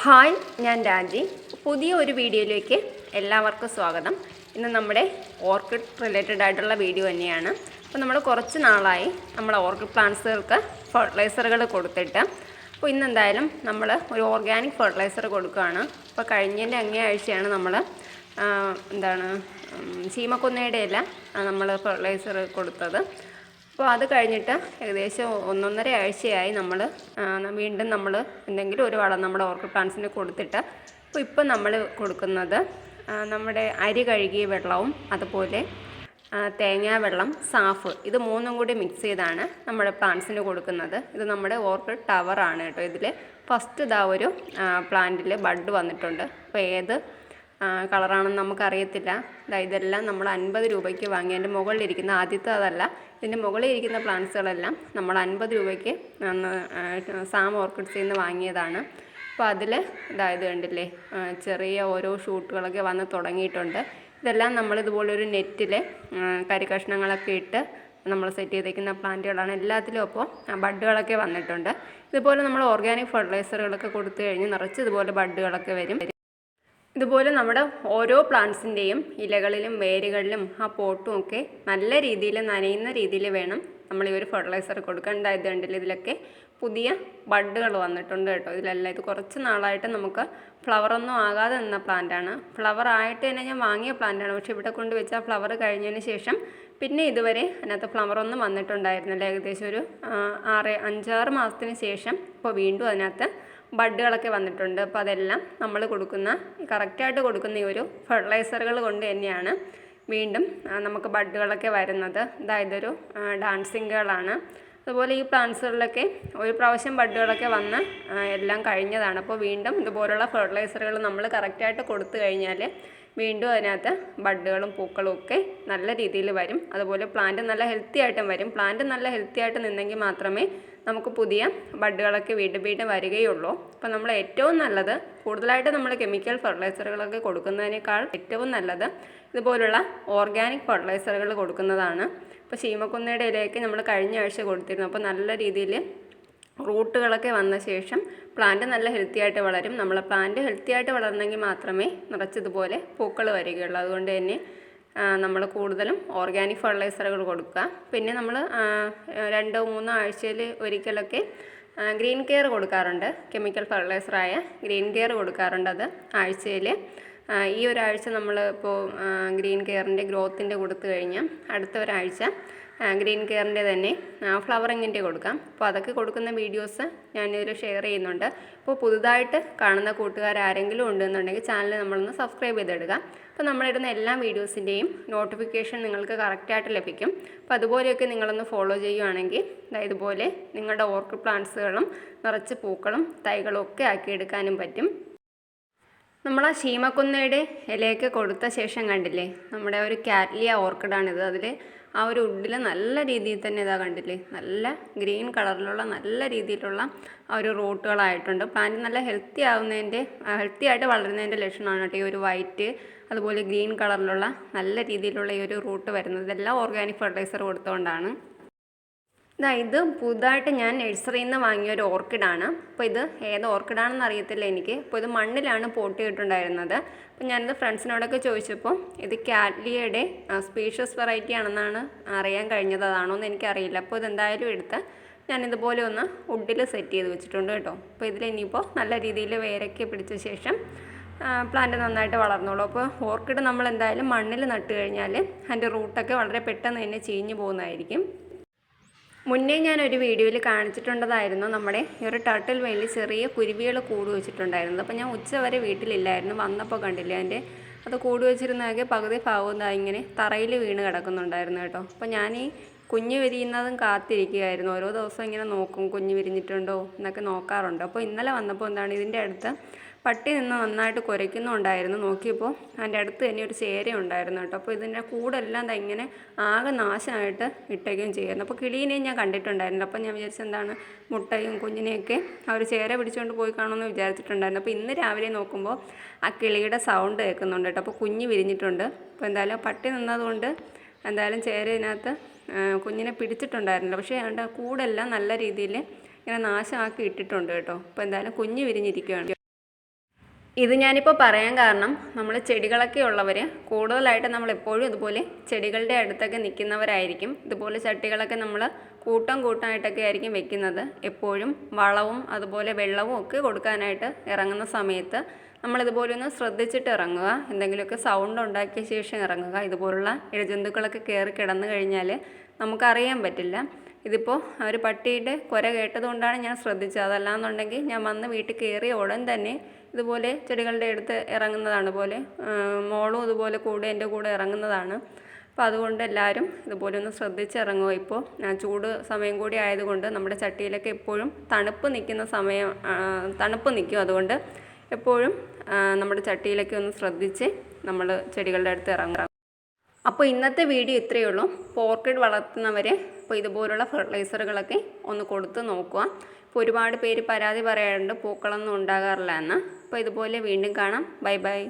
Hi, ഞാൻ രാജി. പുതിയ ഒരു വീഡിയോയിലേക്ക് എല്ലാവർക്കും സ്വാഗതം. ഇന്ന് നമ്മുടെ ഓർക്കിഡ് റിലേറ്റഡ് ആയിട്ടുള്ള വീഡിയോ തന്നെയാണ്. അപ്പോൾ നമ്മൾ കുറച്ച് നാളായി നമ്മൾ ഓർക്കിഡ് പ്ലാന്റ്സുകൾക്ക് ഫെർട്ടിലൈസറുകൾ കൊടുത്തിട്ട്. അപ്പോൾ ഇന്ന് എന്തായാലും നമ്മൾ ഒരു ഓർഗാനിക് ഫെർട്ടിലൈസർ കൊടുക്കുകയാണ്. അപ്പോൾ കഴിഞ്ഞതിൻ്റെ അങ്ങേ ആഴ്ചയാണ് നമ്മൾ ചീമക്കൊന്നയുടെ ഇല നമ്മൾ ഫെർട്ടിലൈസർ കൊടുത്തത്. അപ്പോൾ അത് കഴിഞ്ഞിട്ട് ഏകദേശം 1.5 ആഴ്ചയായി വീണ്ടും നമ്മൾ എന്തെങ്കിലും ഒരു വളം നമ്മുടെ ഓർക്കിഡ് പ്ലാന്റ്സിന് കൊടുത്തിട്ട്. അപ്പോൾ ഇപ്പം നമ്മൾ കൊടുക്കുന്നത് നമ്മുടെ അരി കഴുകിയ വെള്ളവും അതുപോലെ തേങ്ങാ വെള്ളം, സാഫ്, ഇത് മൂന്നും കൂടി മിക്സ് ചെയ്താണ് നമ്മുടെ പ്ലാന്റ്സിന് കൊടുക്കുന്നത്. ഇത് നമ്മുടെ ഓർക്കിഡ് ടവറാണ് കേട്ടോ. ഇതിൽ ഫസ്റ്റ് ഒരു പ്ലാന്റിൽ ബഡ് വന്നിട്ടുണ്ട്. അപ്പോൾ ഏത് കളറാണെന്ന് നമുക്കറിയത്തില്ല. ഇതെല്ലാം നമ്മൾ 50 രൂപയ്ക്ക് വാങ്ങി. എൻ്റെ മുകളിലിരിക്കുന്ന ആദ്യത്തെ അതല്ല, ഇതിൻ്റെ മുകളിലിരിക്കുന്ന പ്ലാന്റ്സുകളെല്ലാം നമ്മൾ 50 രൂപയ്ക്ക് സാം ഓർക്കിഡ്സിൽ നിന്ന് വാങ്ങിയതാണ്. അപ്പോൾ അതിൽ ഇത് കണ്ടില്ലേ, ചെറിയ ഓരോ ഷൂട്ടുകളൊക്കെ വന്ന് തുടങ്ങിയിട്ടുണ്ട്. ഇതെല്ലാം നമ്മളിതുപോലൊരു നെറ്റിൽ കരിക്കഷ്ണങ്ങളൊക്കെ ഇട്ട് നമ്മൾ സെറ്റ് ചെയ്തേക്കുന്ന പ്ലാന്റുകളാണ്. എല്ലാത്തിലും അപ്പോൾ ബഡുകളൊക്കെ വന്നിട്ടുണ്ട്. ഇതുപോലെ നമ്മൾ ഓർഗാനിക് ഫെർട്ടിലൈസറുകളൊക്കെ കൊടുത്തു കഴിഞ്ഞ് നിറച്ച് ഇതുപോലെ ബഡുകളൊക്കെ വരും. ഇതുപോലെ നമ്മുടെ ഓരോ പ്ലാന്റ്സിൻ്റെയും ഇലകളിലും വേരുകളിലും ആ പോട്ടും ഒക്കെ നല്ല രീതിയിൽ നനയുന്ന രീതിയിൽ വേണം നമ്മൾ ഈ ഒരു ഫെർട്ടിലൈസർ കൊടുക്കാൻ. ഇതുണ്ടല്ലോ, ഇതിലൊക്കെ പുതിയ ബഡുകൾ വന്നിട്ടുണ്ട് കേട്ടോ. ഇതിലെല്ലാം ഇത് കുറച്ച് നാളായിട്ട് നമുക്ക് ഫ്ലവറൊന്നും ആകാതെ നിന്ന പ്ലാന്റാണ്. ഫ്ലവർ ആയിട്ട് തന്നെ ഞാൻ വാങ്ങിയ പ്ലാന്റാണ്. പക്ഷേ ഇവിടെ കൊണ്ട് വെച്ചാൽ ഫ്ലവർ കഴിഞ്ഞതിന് ശേഷം പിന്നെ ഇതുവരെ അതിനകത്ത് ഫ്ലവറൊന്നും വന്നിട്ടുണ്ടായിരുന്നില്ല. ഏകദേശം ഒരു 5-6 മാസത്തിന് ശേഷം ഇപ്പോൾ വീണ്ടും അതിനകത്ത് ബഡുകളൊക്കെ വന്നിട്ടുണ്ട്. അപ്പോൾ അതെല്ലാം നമ്മൾ കറക്റ്റായിട്ട് കൊടുക്കുന്ന ഈ ഒരു ഫെർട്ടിലൈസറുകൾ കൊണ്ട് തന്നെയാണ് വീണ്ടും നമുക്ക് ബഡുകളൊക്കെ വരുന്നത്. ഇതൊരു ഡാൻസിങ് ഗേളാണ്. അതുപോലെ ഈ പ്ലാന്റ്സുകളിലൊക്കെ ഒരു പ്രാവശ്യം ബഡുകളൊക്കെ വന്ന് എല്ലാം കഴിഞ്ഞതാണ്. അപ്പോൾ വീണ്ടും ഇതുപോലുള്ള ഫെർട്ടിലൈസറുകൾ നമ്മൾ കറക്റ്റായിട്ട് കൊടുത്തു കഴിഞ്ഞാൽ വീണ്ടും അതിനകത്ത് ബഡുകളും പൂക്കളും ഒക്കെ നല്ല രീതിയിൽ വരും. അതുപോലെ പ്ലാന്റ് നല്ല ഹെൽത്തി ആയിട്ടും വരും. പ്ലാന്റ് നല്ല ഹെൽത്തി ആയിട്ട് നിന്നെങ്കിൽ മാത്രമേ നമുക്ക് പുതിയ ബഡുകളൊക്കെ വീണ്ടും വരികയുള്ളൂ. അപ്പോൾ നമ്മൾ ഏറ്റവും നല്ലത്, കൂടുതലായിട്ട് നമ്മൾ കെമിക്കൽ ഫെർട്ടിലൈസറുകളൊക്കെ കൊടുക്കുന്നതിനേക്കാൾ ഏറ്റവും നല്ലത് ഇതുപോലുള്ള ഓർഗാനിക് ഫെർട്ടിലൈസറുകൾ കൊടുക്കുന്നതാണ്. ഇപ്പോൾ ചീമക്കൊന്നയുടെ ഇലയൊക്കെ നമ്മൾ കഴിഞ്ഞ ആഴ്ച കൊടുത്തിരുന്നു. അപ്പോൾ നല്ല രീതിയിൽ റൂട്ടുകളൊക്കെ വന്ന ശേഷം പ്ലാന്റ് നല്ല ഹെൽത്തി ആയിട്ട് വളരും. പ്ലാന്റ് ഹെൽത്തി ആയിട്ട് വളരണമെങ്കിൽ മാത്രമേ നിറച്ചതുപോലെ പൂക്കൾ വരികയുള്ളൂ. അതുകൊണ്ട് തന്നെ നമ്മൾ കൂടുതലും ഓർഗാനിക് ഫെർട്ടിലൈസറുകൾ കൊടുക്കുക. പിന്നെ നമ്മൾ 2-3 ആഴ്ചയിൽ ഒരിക്കലൊക്കെ ഗ്രീൻ കെയർ കൊടുക്കാറുണ്ട്. കെമിക്കൽ ഫെർട്ടിലൈസറായ ഗ്രീൻ കെയർ കൊടുക്കാറുണ്ട്. അത് ആഴ്ചയിൽ ഈ ഒരാഴ്ച നമ്മൾ ഇപ്പോൾ ഗ്രീൻ കെയറിൻ്റെ ഗ്രോത്തിൻ്റെ കൊടുത്തു കഴിഞ്ഞാൽ അടുത്ത ഒരാഴ്ച ഗ്രീൻ കെയറിൻ്റെ തന്നെ ഫ്ലവറിങ്ങിൻ്റെ കൊടുക്കാം. അപ്പോൾ അതൊക്കെ കൊടുക്കുന്ന വീഡിയോസ് ഞാനിതിൽ ഷെയർ ചെയ്യുന്നുണ്ട്. അപ്പോൾ പുതുതായിട്ട് കാണുന്ന കൂട്ടുകാരാരെങ്കിലും ഉണ്ടെന്നുണ്ടെങ്കിൽ ചാനൽ നമ്മളൊന്ന് സബ്സ്ക്രൈബ് ചെയ്തിടുക. അപ്പോൾ നമ്മളിടുന്ന എല്ലാ വീഡിയോസിൻ്റെയും നോട്ടിഫിക്കേഷൻ നിങ്ങൾക്ക് കറക്റ്റായിട്ട് ലഭിക്കും. അപ്പോൾ അതുപോലെയൊക്കെ നിങ്ങളൊന്ന് ഫോളോ ചെയ്യുകയാണെങ്കിൽ ഇതുപോലെ നിങ്ങളുടെ ഓർക്കിഡ് പ്ലാന്റ്സുകളും നിറച്ച് പൂക്കളും തൈകളും ഒക്കെ ആക്കിയെടുക്കാനും പറ്റും. നമ്മൾ ആ ചീമക്കൊന്നയുടെ ഇലയൊക്കെ കൊടുത്ത ശേഷം കണ്ടില്ലേ, നമ്മുടെ ഒരു കാറ്റ്ലിയ ഓർക്കിഡാണിത്. അതിൽ ആ ഒരു ഉഡിൽ നല്ല രീതിയിൽ തന്നെ കണ്ടില്ലേ, നല്ല ഗ്രീൻ കളറിലുള്ള നല്ല രീതിയിലുള്ള ആ ഒരു റൂട്ടുകളായിട്ടുണ്ട്. പ്ലാന്റ് നല്ല ഹെൽത്തി ആയിട്ട് വളരുന്നതിൻ്റെ ലക്ഷണമാണ് കേട്ടോ ഈ ഒരു വൈറ്റ് അതുപോലെ ഗ്രീൻ കളറിലുള്ള നല്ല രീതിയിലുള്ള ഈ ഒരു റൂട്ട് വരുന്നത്. ഇതെല്ലാം ഓർഗാനിക് ഫെർട്ടിലൈസർ കൊടുത്തുകൊണ്ടാണ്. ഇത് പുതുതായിട്ട് ഞാൻ നഴ്സറിയിൽ നിന്ന് വാങ്ങിയൊരു ഓർക്കിഡാണ്. അപ്പോൾ ഇത് ഏത് ഓർക്കിഡാണെന്ന് അറിയത്തില്ല എനിക്ക്. അപ്പോൾ ഇത് മണ്ണിലാണ് പോട്ട് ചെയ്തിട്ടുണ്ടായിരുന്നത്. അപ്പോൾ ഞാനിത് ഫ്രണ്ട്സിനോടൊക്കെ ചോദിച്ചപ്പോൾ ഇത് കാറ്റ്ലിയയുടെ സ്പീഷ്യസ് വെറൈറ്റി ആണെന്നാണ് അറിയാൻ കഴിഞ്ഞത്. അതാണോ എന്ന് എനിക്കറിയില്ല. അപ്പോൾ ഇതെന്തായാലും എടുത്ത് ഞാനിതുപോലെ ഒന്ന് വുഡിൽ സെറ്റ് ചെയ്ത് വെച്ചിട്ടുണ്ട് കേട്ടോ. അപ്പോൾ ഇതിൽ ഇനിയിപ്പോൾ നല്ല രീതിയിൽ വേരൊക്കെ പിടിച്ച ശേഷം പ്ലാന്റ് നന്നായിട്ട് വളർന്നോളൂ. അപ്പോൾ ഓർക്കിഡ് നമ്മൾ എന്തായാലും മണ്ണിൽ നട്ട് കഴിഞ്ഞാൽ അതിൻ്റെ റൂട്ടൊക്കെ വളരെ പെട്ടെന്ന് തന്നെ ചീഞ്ഞു പോകുന്നതായിരിക്കും. മുന്നേ ഞാനൊരു വീഡിയോയിൽ കാണിച്ചിട്ടുണ്ടതായിരുന്നു നമ്മുടെ ഈ ഒരു ടർട്ടിൽ വെയിലിൽ ചെറിയ കുരുവികൾ കൂട് വെച്ചിട്ടുണ്ടായിരുന്നത്. അപ്പോൾ ഞാൻ ഉച്ചവരെ വീട്ടിലില്ലായിരുന്നു. വന്നപ്പോൾ കണ്ടില്ലേ, അത് കൂട് വെച്ചിരുന്നതൊക്കെ പകുതി ഭാഗം ഇങ്ങനെ തറയിൽ വീണ് കിടക്കുന്നുണ്ടായിരുന്നു കേട്ടോ. അപ്പോൾ ഞാൻ ഈ കുഞ്ഞ് വിരിയുന്നതും കാത്തിരിക്കുകയായിരുന്നു. ഓരോ ദിവസം ഇങ്ങനെ നോക്കും കുഞ്ഞ് വിരിഞ്ഞിട്ടുണ്ടോ എന്നൊക്കെ നോക്കാറുണ്ട്. അപ്പോൾ ഇന്നലെ വന്നപ്പോൾ ഇതിൻ്റെ അടുത്ത് പട്ടി നിന്ന് നന്നായിട്ട് കുരയ്ക്കുന്നുണ്ടായിരുന്നു. നോക്കിയപ്പോൾ അതിൻ്റെ അടുത്ത് തന്നെ ഒരു ചേര ഉണ്ടായിരുന്നു കേട്ടോ. അപ്പോൾ ഇതിൻ്റെ കൂടെല്ലാം ഇങ്ങനെ ആകെ നാശമായിട്ട് ഇട്ടേക്കുകയും ചെയ്യുന്നു. അപ്പോൾ കിളീനെയും ഞാൻ കണ്ടിട്ടുണ്ടായിരുന്നു. അപ്പോൾ ഞാൻ വിചാരിച്ചെന്താണ് മുട്ടയും കുഞ്ഞിനെയൊക്കെ ആ ഒരു ചേര പിടിച്ചുകൊണ്ട് പോയി കാണുമെന്ന് വിചാരിച്ചിട്ടുണ്ടായിരുന്നു. അപ്പോൾ ഇന്ന് രാവിലെ നോക്കുമ്പോൾ ആ കിളിയുടെ സൗണ്ട് കേൾക്കുന്നുണ്ട് കേട്ടോ. അപ്പോൾ കുഞ്ഞ് വിരിഞ്ഞിട്ടുണ്ട്. അപ്പോൾ എന്തായാലും പട്ടി നിന്നതുകൊണ്ട് എന്തായാലും ചേര ഇതിനകത്ത് കുഞ്ഞിനെ പിടിച്ചിട്ടുണ്ടായിരുന്നില്ല. പക്ഷേ അതിൻ്റെ കൂടെല്ലാം നല്ല രീതിയിൽ ഇങ്ങനെ നാശമാക്കി ഇട്ടിട്ടുണ്ട് കേട്ടോ. അപ്പോൾ എന്തായാലും കുഞ്ഞ് വിരിഞ്ഞിരിക്കുകയാണ്. ഇത് ഞാനിപ്പോൾ പറയാൻ കാരണം നമ്മൾ ചെടികളൊക്കെ ഉള്ളവർ കൂടുതലായിട്ട് നമ്മൾ എപ്പോഴും ഇതുപോലെ ചെടികളുടെ അടുത്തൊക്കെ നിൽക്കുന്നവരായിരിക്കും. ഇതുപോലെ ചട്ടികളൊക്കെ നമ്മൾ കൂട്ടം കൂട്ടമായിട്ടൊക്കെ ആയിരിക്കും വെക്കുന്നത്. എപ്പോഴും വളവും അതുപോലെ വെള്ളവും ഒക്കെ കൊടുക്കാനായിട്ട് ഇറങ്ങുന്ന സമയത്ത് നമ്മളിതുപോലെ ഒന്ന് ശ്രദ്ധിച്ചിട്ട് ഇറങ്ങുക. എന്തെങ്കിലുമൊക്കെ സൗണ്ട് ഉണ്ടാക്കിയ ശേഷം ഇറങ്ങുക. ഇതുപോലുള്ള ഇഴജന്തുക്കളൊക്കെ കയറി കിടന്നു കഴിഞ്ഞാൽ നമുക്കറിയാൻ പറ്റില്ല. ഇതിപ്പോൾ ഒരു പട്ടിയുടെ കുര കേട്ടതുകൊണ്ടാണ് ഞാൻ ശ്രദ്ധിച്ചത്. അതല്ലാന്നുണ്ടെങ്കിൽ ഞാൻ വന്ന് വീട്ടിൽ കയറിയ ഉടൻ തന്നെ ഇതുപോലെ ചെടികളുടെ അടുത്ത് ഇറങ്ങുന്നതാണ്. പോലെ മോളും ഇതുപോലെ കൂടെ എൻ്റെ കൂടെ ഇറങ്ങുന്നതാണ്. അപ്പോൾ അതുകൊണ്ട് എല്ലാവരും ഇതുപോലെ ഒന്ന് ശ്രദ്ധിച്ചിറങ്ങുക. ഇപ്പോൾ ചൂട് സമയം കൂടി ആയതുകൊണ്ട് നമ്മുടെ ചട്ടിയിലൊക്കെ എപ്പോഴും തണുപ്പ് നിൽക്കുന്ന സമയം തണുപ്പ് നിൽക്കും. അതുകൊണ്ട് എപ്പോഴും നമ്മുടെ ചട്ടിയിലൊക്കെ ഒന്ന് ശ്രദ്ധിച്ച് നമ്മൾ ചെടികളുടെ അടുത്ത് ഇറങ്ങുക. അപ്പോൾ ഇന്നത്തെ വീഡിയോ ഇത്രയേ ഉള്ളൂ. ഓർക്കിഡ് വളർത്തുന്നവർ അപ്പോൾ ഇതുപോലുള്ള ഫെർട്ടിലൈസറുകളൊക്കെ ഒന്ന് കൊടുത്ത് നോക്കുക. ഇപ്പോൾ ഒരുപാട് പേര് പരാതി പറയാറുണ്ട് പൂക്കളൊന്നും ഉണ്ടാകാറില്ല എന്ന്. അപ്പോൾ ഇതുപോലെ വീണ്ടും കാണാം. Bye bye.